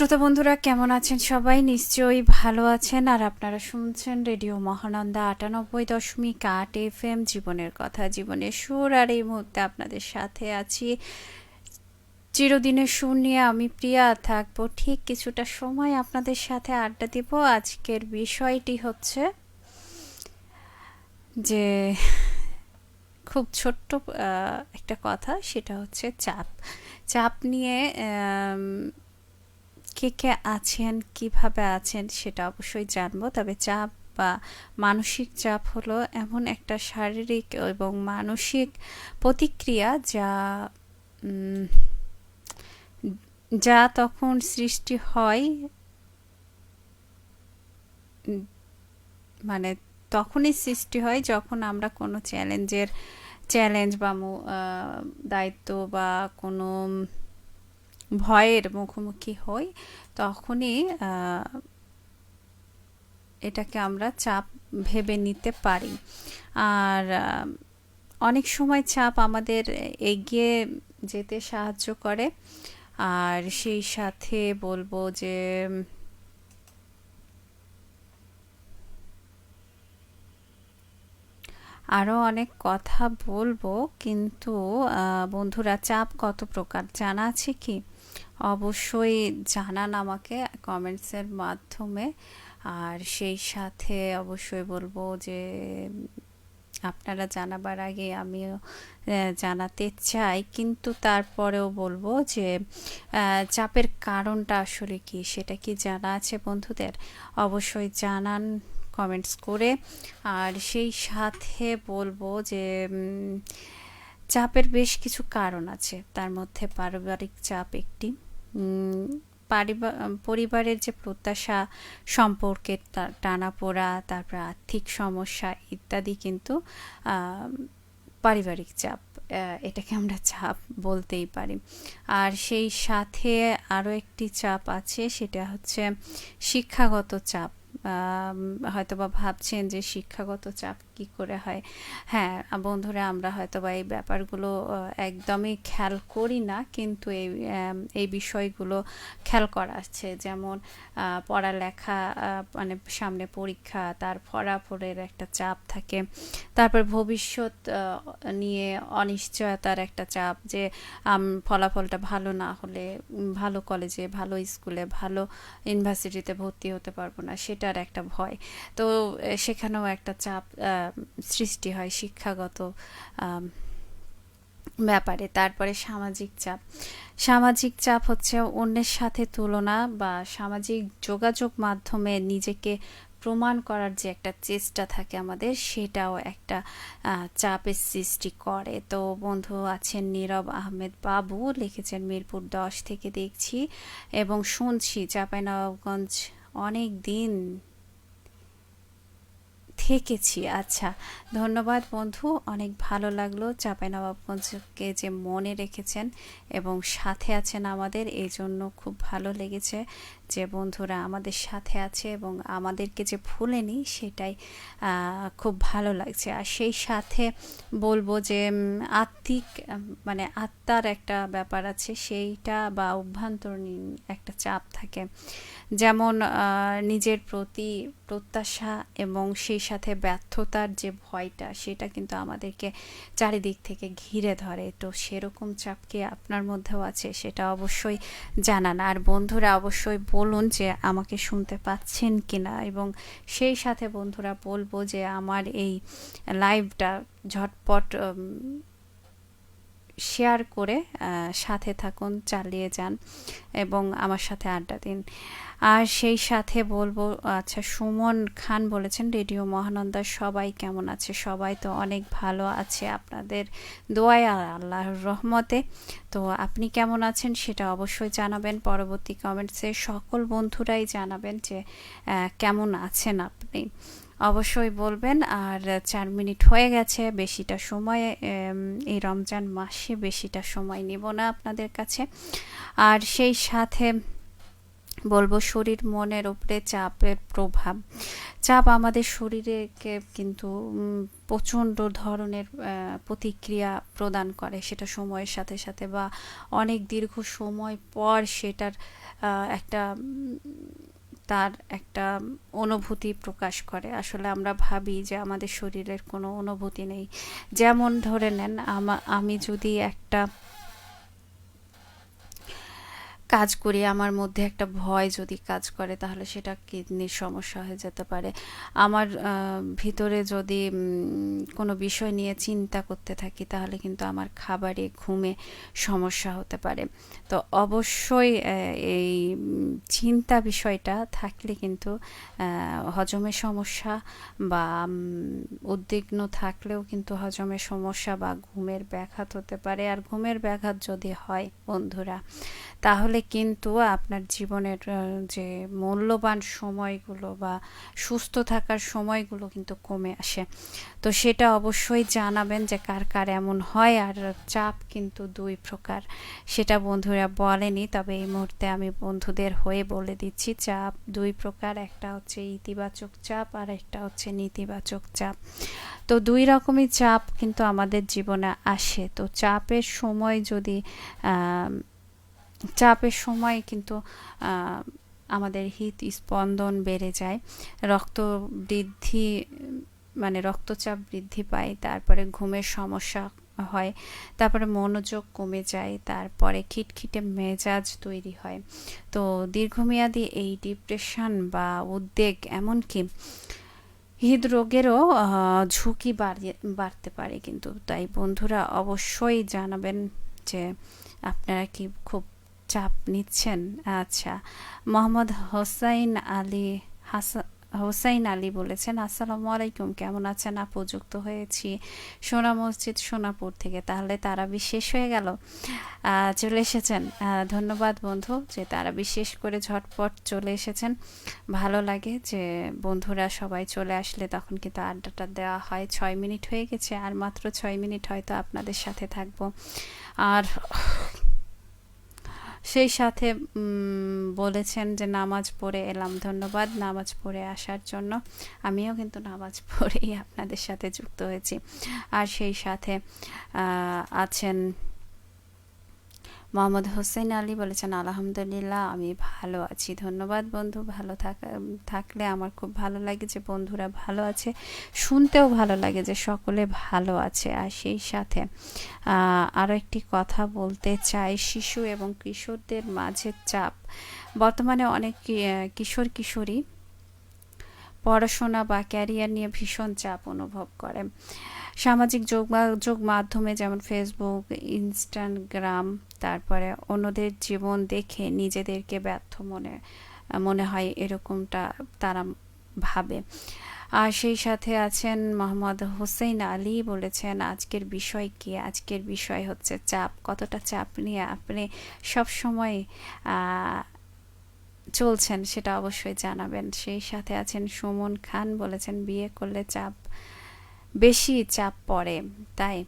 শ্রোতা বন্ধুরা কেমন আছেন? সবাই নিশ্চয়ই ভালো আছেন। আর আপনারা শুনছেন রেডিও মহানন্দা ৯৮.৮ FM, জীবনের কথা, জীবনের সুর। আর এই মুহূর্তে আপনাদের সাথে আছি চিরদিনের সুর নিয়ে আমি প্রিয়া থাকবো ঠিক কিছুটা সময় আপনাদের সাথে আড্ডা দিব। আজকের বিষয়টি হচ্ছে যে খুব ছোট্ট একটা কথা, সেটা হচ্ছে চাপ। চাপ নিয়ে কে কে আছেন, কিভাবে আছেন সেটা অবশ্যই জানবো। তবে চাপ বা মানসিক চাপ হলো এমন একটা শারীরিক এবং মানসিক প্রতিক্রিয়া উম, যা তখন সৃষ্টি হয়, উম, মানে তখনই সৃষ্টি হয় যখন আমরা কোনো চ্যালেঞ্জ বা দায়িত্ব বা কোনো ভয়ের মুখোমুখি হই। তখনই এটাকে আমরা চাপ ভেবে নিতে পারি। আর অনেক সময় চাপ আমাদের এগিয়ে যেতে সাহায্য করে। আর সেই সাথে বলবো যে আরও অনেক কথা বলবো, কিন্তু বন্ধুরা, চাপ কত প্রকার জানা আছে কি? অবশ্যই জানান আমাকে কমেন্টসের মাধ্যমে। আর সেই সাথে অবশ্যই বলবো যে আপনারা জানাবার আগে আমিও জানাতে চাই, কিন্তু তারপরেও বলবো যে চাপের কারণটা আসলে কি, সেটা কি জানা আছে বন্ধুদের? অবশ্যই জানান কমেন্টস করে। আর সেই সাথে বলবো যে চাপের বেশ কিছু কারণ আছে, তার মধ্যে পারিবারিক চাপ একটি। পরিবারের যে প্রত্যাশা, সম্পর্কের টানাপোড়া, তারপর আর্থিক সমস্যা ইত্যাদি কিন্তু পারিবারিক চাপ, এটাকে আমরা চাপ বলতেই পারি। আর সেই সাথে আরও একটি চাপ আছে, সেটা হচ্ছে শিক্ষাগত চাপ। হয়তোবা ভাবছেন যে শিক্ষাগত চাপ কি করে হয়। হ্যাঁ বন্ধুরা, আমরা হয়তোবা এই ব্যাপারগুলো একদমই খেয়াল করি না, কিন্তু এই বিষয়গুলো খেয়াল করা আছে। যেমন পড়ালেখা, মানে সামনে পরীক্ষা, তার ফলাফলের একটা চাপ থাকে। তারপর ভবিষ্যৎ নিয়ে অনিশ্চয়তার একটা চাপ, যে ফলাফলটা ভালো না হলে ভালো কলেজে, ভালো স্কুলে, ভালো ইউনিভার্সিটিতে ভর্তি হতে পারবো না, সেটার একটা ভয়। তো সেখানেও একটা চাপ সৃষ্টি হয় শিক্ষাগত ব্যাপারে। তারপরে সামাজিক চাপ হচ্ছে অন্যের সাথে তুলনা বা সামাজিক যোগাযোগ মাধ্যমে নিজেকে প্রমাণ করার যে একটা চেষ্টা থাকে আমাদের, সেটাও একটা চাপের সৃষ্টি করে। তো বন্ধু আছেন নীরব আহমেদ বাবু, লিখেছেন মিরপুর 10 থেকে দেখছি এবং শুনছি চাঁপাইনবাবগঞ্জ অনেক দিন থেকেছি। আচ্ছা, ধন্যবাদ বন্ধু, অনেক ভালো লাগলো চাঁপাইনবাবগঞ্জকে যে মনে রেখেছেন এবং সাথে আছেন আমাদের, এই জন্য খুব ভালো লেগেছে যে বন্ধুরা আমাদের সাথে আছে এবং আমাদেরকে যে ভুলেনি, সেটাই খুব ভালো লাগছে। আর সেই সাথে বলবো যে আত্মিক, মানে আত্মার একটা ব্যাপার আছে, সেইটা বা অভ্যন্তরীণ একটা চাপ থাকে। যেমন নিজের প্রতি প্রত্যাশা এবং সেই সাথে ব্যর্থতার যে ভয়টা, সেটা কিন্তু আমাদেরকে চারিদিক থেকে ঘিরে ধরে। তো সেরকম চাপ কি আপনার মধ্যেও আছে, সেটা অবশ্যই জানান। আর বন্ধুরা অবশ্যই বলুন যে আমাকে শুনতে পাচ্ছেন কিনা, এবং সেই সাথে বন্ধুরা বলবো যে আমার এই লাইভটা ঝটপট শেয়ার করে সাথে থাকুন, চালিয়ে যান এবং আমার সাথে আড্ডা দিন। আর সেই সাথে বলবো, আচ্ছা, সুমন খান বলেছেন রেডিও মহানন্দার সবাই কেমন আছে? সবাই তো অনেক ভালো আছে আপনাদের দোয়ায় আর আল্লাহর রহমতে। তো আপনি কেমন আছেন সেটা অবশ্যই জানাবেন পরবর্তী কমেন্টসে। সকল বন্ধুরাই জানাবেন যে কেমন আছেন আপনি, অবশ্যই বলবেন। আর 4 মিনিট হয়ে গেছে, বেশিটা সময় এই রমজান মাসে বেশিটা সময় নিব না আপনাদের কাছে। আর সেই সাথে বলবো শরীর মনের উপরে চাপের প্রভাব। চাপ আমাদের শরীরকে কিন্তু প্রচণ্ড ধরনের প্রতিক্রিয়া প্রদান করে, সেটা সময়ের সাথে সাথে বা অনেক দীর্ঘ সময় পর সেটার একটা তার একটা অনুভূতি প্রকাশ করে। আসলে আমরা ভাবি যে আমাদের শরীরের কোনো অনুভূতি নেই। যেমন ধরে নেন, আমি যদি একটা কাজ করি, আমার মধ্যে একটা ভয় যদি কাজ করে, তাহলে সেটা কিডনির সমস্যা হয়ে যেতে পারে। আমার ভিতরে যদি কোনো বিষয় নিয়ে চিন্তা করতে থাকি, তাহলে কিন্তু আমার খাবারে, ঘুমে সমস্যা হতে পারে। তো অবশ্যই এই চিন্তা বিষয়টা থাকলে কিন্তু হজমের সমস্যা বা উদ্বিগ্ন থাকলেও কিন্তু হজমের সমস্যা বা ঘুমের ব্যাঘাত হতে পারে। আর ঘুমের ব্যাঘাত যদি হয় বন্ধুরা, তাহলে কিন্তু আপনার জীবনের যে মূল্যবান সময়গুলো বা সুস্থ থাকার সময়গুলো কিন্তু কমে আসে। তো সেটা অবশ্যই জানাবেন যে কার কার এমন হয়। আর চাপ কিন্তু দুই প্রকার, সেটা বন্ধুরা বলেনি, তবে এই মুহূর্তে আমি বন্ধুদের হয়ে বলে দিচ্ছি। চাপ দুই প্রকার, একটা হচ্ছে ইতিবাচক চাপ আর একটা হচ্ছে নেতিবাচক চাপ। তো দুই রকমই চাপ কিন্তু আমাদের জীবনে আসে। তো চাপের সময় কিন্তু আমাদের হৃদস্পন্দন বেড়ে যায়, রক্ত বৃদ্ধি মানে রক্তচাপ বৃদ্ধি পায়, তারপরে ঘুমের সমস্যা হয়, তারপরে মনোযোগ কমে যায়, তারপরে খিটখিটে মেজাজ তৈরি হয়। তো দীর্ঘমেয়াদী এই ডিপ্রেশন বা উদ্বেগ, এমনকি হৃদরোগেরও ঝুঁকি বাড়তে পারে কিন্তু। তাই বন্ধুরা অবশ্যই জানাবেন যে আপনারা কি খুব চাপ নিচ্ছেন। আচ্ছা, মোহাম্মদ হোসাইন আলী বলেছেন, আসসালামু আলাইকুম, কেমন আছেন আপু? যুক্ত হয়েছি সোনা মসজিদ সোনাপুর থেকে। তাহলে তারাবি শেষ হয়ে গেল, চলে এসেছেন। ধন্যবাদ বন্ধু যে তারাবি শেষ করে ঝটপট চলে এসেছেন। ভালো লাগে যে বন্ধুরা সবাই চলে আসলে তখন কিন্তু আড্ডাটা দেওয়া হয়। 6 মিনিট হয়ে গেছে, আর মাত্র 6 মিনিট হয়তো আপনাদের সাথে থাকবো। আর সেই সাথে বলেছেন যে নামাজ পড়ে এলাম। ধন্যবাদ নামাজ পড়ে আসার জন্য। আমিও কিন্তু নামাজ পড়েই আপনাদের সাথে যুক্ত হয়েছি। আর সেই সাথে আছেন মোহাম্মদ হোসেন আলী, বলেছেন আলহামদুলিল্লাহ আমি ভালো আছি। ধন্যবাদ বন্ধু, ভালো থাকলে আমার খুব ভালো লাগে যে বন্ধুরা ভালো আছে, শুনতেও ভালো লাগে যে সকলে ভালো আছে। আর সেই সাথে আরও একটি কথা বলতে চাই, শিশু এবং কিশোরদের মাঝে চাপ। বর্তমানে অনেক কিশোরী পড়াশোনা বা ক্যারিয়ার নিয়ে ভীষণ চাপ অনুভব করে। সামাজিক যোগাযোগ মাধ্যমে যেমন ফেসবুক, ইনস্টাগ্রাম, তারপরে অন্যদের জীবন দেখে নিজেদেরকে ব্যর্থ মনে হয়, এরকমটা তারা ভাবে। আর সেই সাথে আছেন মোহাম্মদ হোসেন আলী, বলেছেন আজকের বিষয় কি? আজকের বিষয় হচ্ছে চাপ। কতটা চাপ নিয়ে আপনি সবসময় চলছেন সেটা অবশ্যই জানাবেন। সেই সাথে আছেন সুমন খান, বলেছেন বিয়ে করলে বেশি চাপ পড়ে, তাই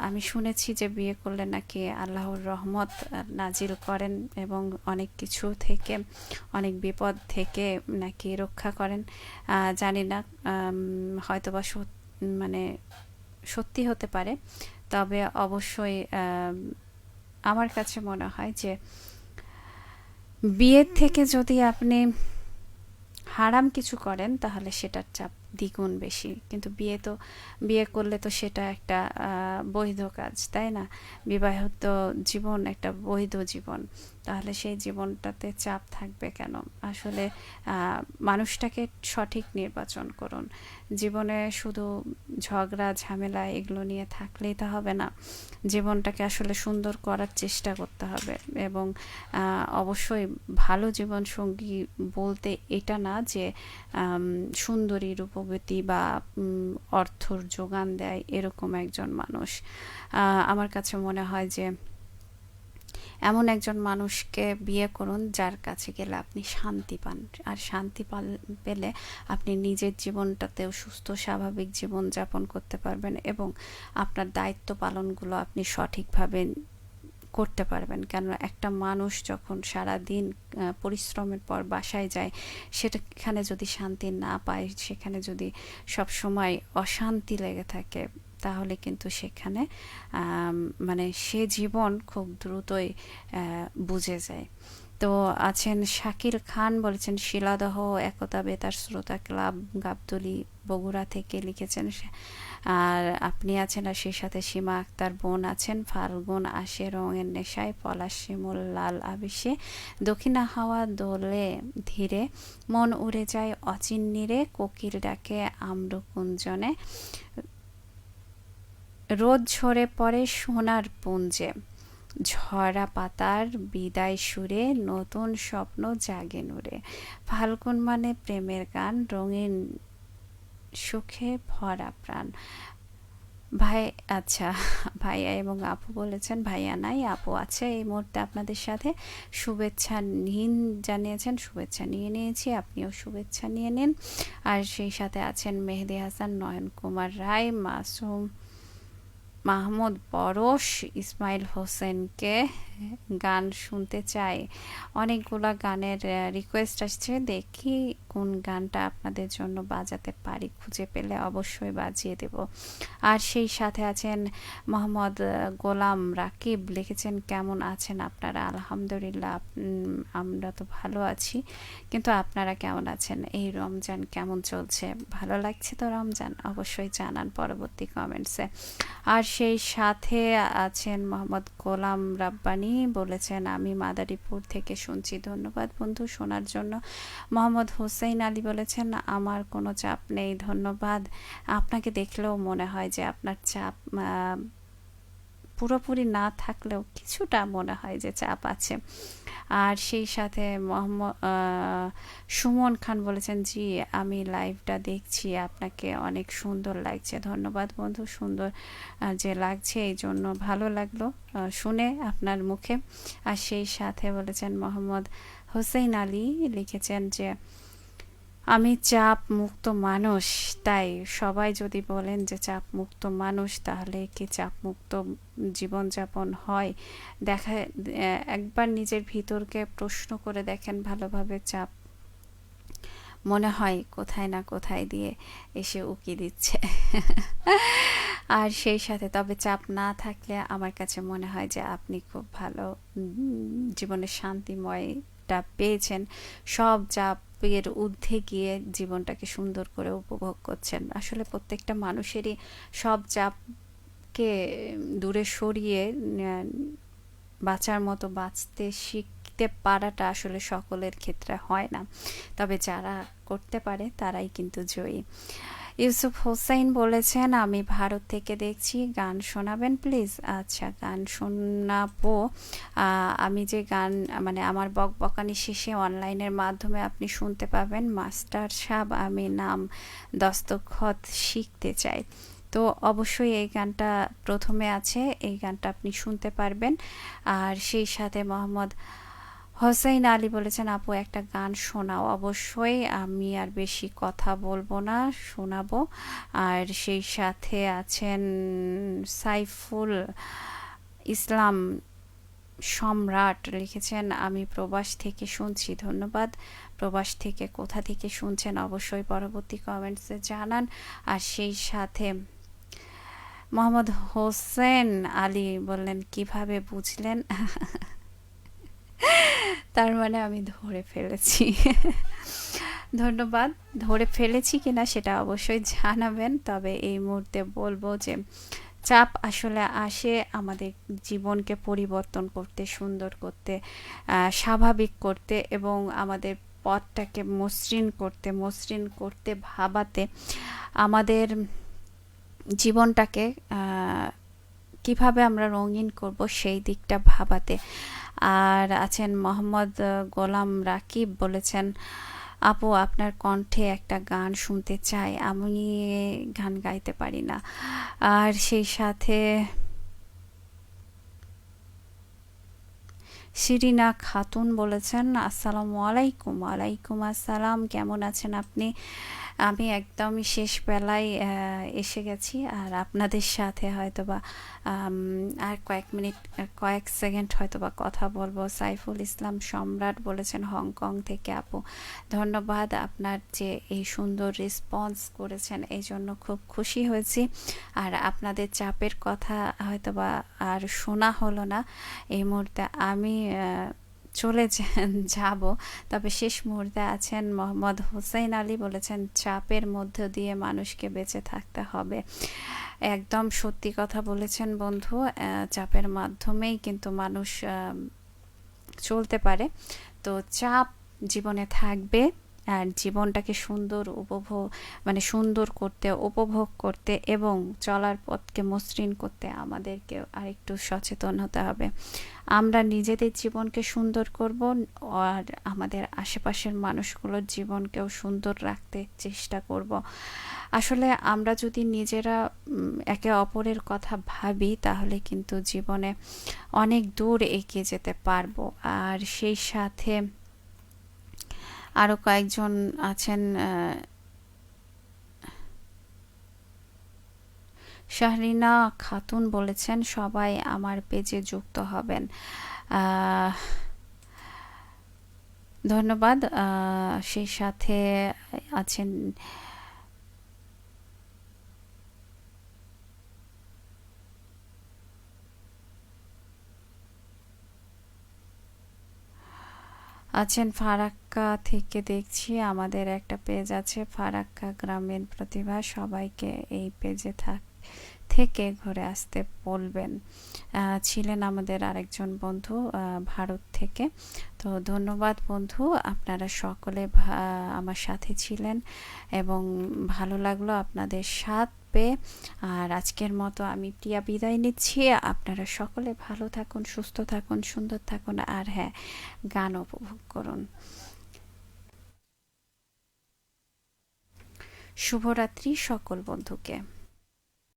আমি শুনেছি যে বিয়ে করলে নাকি আল্লাহর রহমত নাজিল করেন এবং অনেক কিছু থেকে, অনেক বিপদ থেকে নাকি রক্ষা করেন। জানি না, হয়তোবা মানে সত্যি হতে পারে, তবে অবশ্যই আমার কাছে মনে হয় যে বিয়ের থেকে যদি আপনি হারাম কিছু করেন তাহলে সেটার চাপ দ্বিগুণ বেশি। কিন্তু বিয়ে করলে তো সেটা একটা বৈধ কাজ, তাই না? বিবাহিত জীবন একটা বৈধ জীবন, তাহলে সেই জীবনটাতে চাপ থাকবে কেন? আসলে মানুষটাকে সঠিক নির্বাচন করুন। জীবনে শুধু ঝগড়া ঝামেলা এগুলো নিয়ে থাকলেই তো হবে না। জীবনটাকে আসলে সুন্দর করার চেষ্টা করতে হবে। এবং অবশ্যই ভালো জীবনসঙ্গী বলতে এটা না যে সুন্দরী, রূপবতী বা অর্থর যোগান দেয় এরকম একজন মানুষ। আমার কাছে মনে হয় যে এমন একজন মানুষকে বিয়ে করুন যার কাছে গেলে আপনি শান্তি পান। আর শান্তি পেলে আপনি নিজের জীবনটাতেও সুস্থ স্বাভাবিক জীবন যাপন করতে পারবেন এবং আপনার দায়িত্ব পালনগুলো আপনি সঠিকভাবে করতে পারবেন। কারণ একটা মানুষ যখন সারা দিন পরিশ্রমের পর বাসায় যায়, সেখানে যদি শান্তি না পায়, সেখানে যদি সব সময় অশান্তি লেগে থাকে, তাহলে কিন্তু সেখানে মানে সে জীবন খুব দ্রুতই বুঝে যায়। তো আছেন শাকিল খান, বলেছেন শিলাদহ একতা বেতার শ্রোতা ক্লাব, গাবতলী, বগুড়া থেকে লিখেছেন। আর আপনি আছেন, আর সেই সাথে সীমা আক্তার বোন আছেন। ফাল্গুন আসে রঙের নেশায়, পলাশ শিমুল লাল আবিষে, দক্ষিণা হাওয়া দোলে ধীরে, মন উড়ে যায় অচিন নীরে, কোকিল ডাকে আম্রকুঞ্জনে, রোদ ঝরে পড়ে সোনার পুঞ্জে, ঝরা পাতার বিদায় সুরে, নতুন স্বপ্ন জাগে নূরে। ফাল্গুন মানে প্রেমের গান, রঙিন সুখে ভরা প্রাণ। ভাই, আচ্ছা, ভাইয়া এবং আপু বলেছেন, ভাইয়া নাই আপু আছে এই মুহূর্তে আপনাদের সাথে। শুভেচ্ছা নিন জানিয়েছেন, শুভেচ্ছা নিয়ে নিয়েছি, আপনিও শুভেচ্ছা নিয়ে নিন। আর সেই সাথে আছেন মেহেদি হাসান, নয়ন কুমার রায়, মাসুম মাহমুদ পরশ, ইসমাইল হোসেনকে গান শুনতে চাই। অনেকগুলা গানের রিকোয়েস্ট আসছে, দেখি কোন গানটা আপনাদের জন্য বাজাতে পারি, খুঁজে পেলে অবশ্যই বাজিয়ে দেব। আর সেই সাথে আছেন মোহাম্মদ গোলাম রাকিব, লিখেছেন কেমন আছেন আপনারা? আলহামদুলিল্লাহ, আমরা তো ভালো আছি, কিন্তু আপনারা কেমন আছেন? এই রমজান কেমন চলছে? ভালো লাগছে তো রমজান? অবশ্যই জানান পরবর্তী কমেন্টসে। আর সেই সাথে আছেন মোহাম্মদ গোলাম রাব্বানি, বলেছেন আমি মাদারীপুর থেকে শুনছি। ধন্যবাদ বন্ধু শোনার জন্য। মোহাম্মদ হোসেন আলী বলেছেন আমার কোনো চাপ নেই, ধন্যবাদ। আপনাকে দেখলেও মনে হয় যে আপনার চাপ পুরোপুরি না থাকলেও কিছুটা মনে হয় যে চাপ আছে। আর সেই সাথে সুমন খান বলেছেন জি আমি লাইভটা দেখছি, আপনাকে অনেক সুন্দর লাগছে। ধন্যবাদ বন্ধু, সুন্দর যে লাগছে এই জন্য ভালো লাগলো শুনে আপনার মুখে। আর সেই সাথে বলেছেন মোহাম্মদ হোসেন আলী, লিখেছেন যে আমি চাপ মুক্ত মানুষ, তাই সবাই যদি বলেন যে চাপ মুক্ত মানুষ, তাহলে কি চাপ মুক্ত জীবনযাপন হয়? দেখা একবার নিজের ভিতরকে প্রশ্ন করে দেখেন ভালোভাবে, চাপ মনে হয় কোথায় না কোথায় দিয়ে এসে উকি দিচ্ছে। আর সেই সাথে তবে চাপ না থাকলে আমার কাছে মনে হয় যে আপনি খুব ভালো জীবনে শান্তিময়টা পেয়েছেন। সব চাপের ঊর্ধ্বে গিয়ে জীবনটাকে সুন্দর করে উপভোগ করছেন। আসলে প্রত্যেকটা মানুষেরই সব চাপকে দূরে সরিয়ে বাঁচার মতো বাঁচতে শিখতে পারাটা আসলে সকলের ক্ষেত্রে হয় না, তবে যারা করতে পারে তারাই কিন্তু জয়ী। ইউসুফ হোসেন বলেছেন আমি ভারত থেকে দেখছি, গান শোনাবেন প্লিজ? আচ্ছা, গান শোনাবো। আমি যে গান মানে আমার বকবকানি শেষে অনলাইনের মাধ্যমে আপনি শুনতে পাবেন, মাস্টার সাহেব আমি নাম দস্তখত শিখতে চাই। তো অবশ্যই এই গানটা প্রথমে আছে, এই গানটা আপনি শুনতে পারবেন। আর সেই সাথে মোহাম্মদ হোসেন আলী বলেছেন আপু একটা গান শোনাও। অবশ্যই, আমি আর বেশি কথা বলবো না, শোনাবো। আর সেই সাথে আছেন সাইফুল ইসলাম সম্রাট, লিখেছেন আমি প্রবাস থেকে শুনছি। ধন্যবাদ। প্রবাস থেকে কোথা থেকে শুনছেন অবশ্যই পরবর্তী কমেন্টসে জানান। আর সেই সাথে মোহাম্মদ হোসেন আলী বললেন কিভাবে বুঝলেন? তার মানে আমি ধরে ফেলেছি। ধন্যবাদ। ধরে ফেলেছি কিনা সেটা অবশ্যই জানাবেন। তবে এই মুহূর্তে বলবো যে চাপ আসলে আসে আমাদের জীবনকে পরিবর্তন করতে, সুন্দর করতে, স্বাভাবিক করতে এবং আমাদের পথটাকে মসৃণ করতে ভাবাতে, আমাদের জীবনটাকে কিভাবে আমরা রঙিন করব সেই দিকটা ভাবাতে। আর আছেন মোহাম্মদ গোলাম রাকিব, বলেছেন আপু আপনার কণ্ঠে একটা গান শুনতে চাই, আমি গান গাইতে পারি না। আর সেই সাথে শিরিনা খাতুন বলেছেন আসসালামু আলাইকুম। ওয়ালাইকুম আসসালাম, কেমন আছেন আপনি? আমি একদমই শেষ বেলায় এসে গেছি, আর আপনাদের সাথে হয়তোবা আর কয়েক মিনিট, কয়েক সেকেন্ড হয়তোবা কথা বলবো। সাইফুল ইসলাম সম্রাট বলেছেন হংকং থেকে, আপু ধন্যবাদ, আপনার যে এই সুন্দর রেসপন্স করেছেন এই জন্য খুব খুশি হয়েছি। আর আপনাদের চাপের কথা হয়তোবা আর শোনা হলো না এই মুহূর্তে। আমি চলে যাব, তবে শেষ মুহূর্তে আছেন মোহাম্মদ হোসেন আলী, বলেছেন চাপের মধ্য দিয়ে মানুষকে বেঁচে থাকতে হবে। একদম সত্যি কথা বলেছেন বন্ধু, চাপের মাধ্যমেই কিন্তু মানুষ চলতে পারে। তো চাপ জীবনে থাকবে, আর জীবনটাকে সুন্দর মানে সুন্দর করতে, উপভোগ করতে এবং চলার পথকে মসৃণ করতে আমাদেরকে আরেকটু সচেতন হতে হবে। আমরা নিজেদের জীবনকে সুন্দর করব, আর আমাদের আশেপাশের মানুষগুলোর জীবনকেও সুন্দর রাখতে চেষ্টা করব। আসলে আমরা যদি নিজেরা একে অপরের কথা ভাবি, তাহলে কিন্তু জীবনে অনেক দূর এগিয়ে যেতে পারবো। আর সেই সাথে আরও কয়েকজন আছেন, শাহরিনা খাতুন বলেছেন সবাই আমার পেজে যুক্ত হবেন। ধন্যবাদ। সেই সাথে আছেন ফারাক্কা থেকে, দেখছি আমাদের একটা পেজ আছে ফারাক্কা গ্রামীণ প্রতিভা, সবাইকে এই পেজে থেকে ঘুরে আসতে বলবেন। ছিলেন আমাদের আরেকজন বন্ধু ভারত থেকে। তো ধন্যবাদ বন্ধু, আপনারা সকলে আমার সাথে ছিলেন এবং ভালো লাগলো আপনাদের সাথ পেয়ে। আর আজকের মতো আমি প্রিয়া বিদায় নিচ্ছি। আপনারা সকলে ভালো থাকুন, সুস্থ থাকুন, সুন্দর থাকুন, আর হ্যাঁ, গান উপভোগ করুন। শুভরাত্রি সকল বন্ধুকে।